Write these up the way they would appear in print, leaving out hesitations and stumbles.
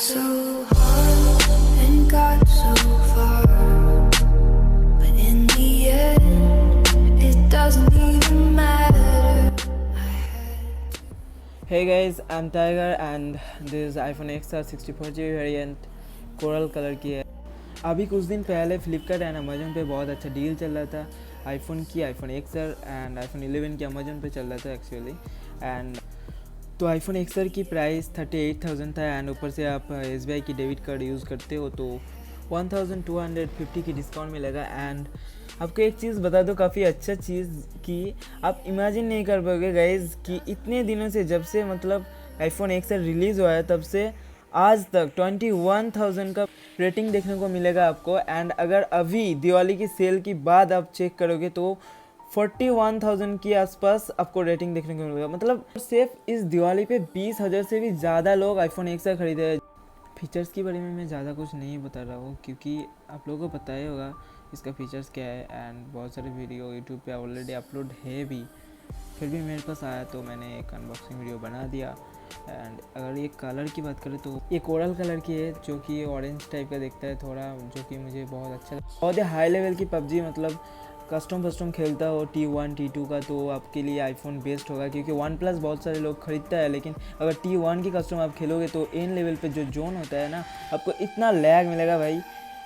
so hard and got so far, but in the end, it doesn't even matter. Hey guys, I'm Tiger and this is iPhone XR 64GB variant coral colour की है। अभी कुछ दिन पहले Flipkart and Amazon पे बहुत अच्छा deal चल रहा था आईफोन XR एंड आईफोन 11 की अमेजन पे चल रहा था एक्चुअली। एंड तो आईफोन XR की प्राइस 38,000 था एंड ऊपर से आप SBI की डेबिट कार्ड यूज़ करते हो तो 1,250 की डिस्काउंट मिलेगा। एंड आपको एक चीज़ बता दो, काफ़ी अच्छा चीज़ कि आप इमेजिन नहीं कर पाओगे गाइज कि इतने दिनों से, जब से मतलब आईफोन XR रिलीज़ हुआ है तब से आज तक 21,000 का रेटिंग देखने को मिलेगा आपको। एंड अगर अभी दिवाली की सेल की बाद आप चेक करोगे तो 41,000 के आसपास आपको रेटिंग देखने को मिलेगा। मतलब सिर्फ इस दिवाली पे 20,000 से भी ज़्यादा लोग आईफोन XR खरीदे हैं। फीचर्स के बारे में मैं ज़्यादा कुछ नहीं बता रहा हूँ क्योंकि आप लोगों को पता ही होगा इसका फीचर्स क्या है एंड बहुत सारे वीडियो यूट्यूब पे ऑलरेडी अपलोड है भी। फिर भी मेरे पास आया तो मैंने एक अनबॉक्सिंग वीडियो बना दिया। एंड अगर ये कलर की बात करें तो ये कोरल कलर की है जो कि ऑरेंज टाइप का दिखता है थोड़ा, जो कि मुझे बहुत अच्छा लगा। बहुत ही हाई लेवल की पबजी, मतलब कस्टम खेलता हो T1 T2 का तो आपके लिए आईफोन बेस्ट होगा क्योंकि वन प्लस बहुत सारे लोग खरीदता है, लेकिन अगर T1 की कस्टम आप खेलोगे तो एन लेवल पे जो जोन होता है ना, आपको इतना लैग मिलेगा भाई।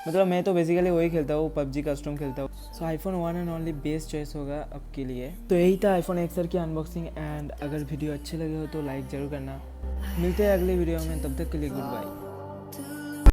मतलब मैं तो बेसिकली वही खेलता हूँ, पबजी कस्टम खेलता हूँ। सो iPhone one and only best choice होगा आपके लिए। तो यही था आईफोन XR की अनबॉक्सिंग एंड अगर वीडियो अच्छे लगे हो तो लाइक ज़रूर करना। मिलते हैं अगले वीडियो में, तब तक के लिए गुड बाय।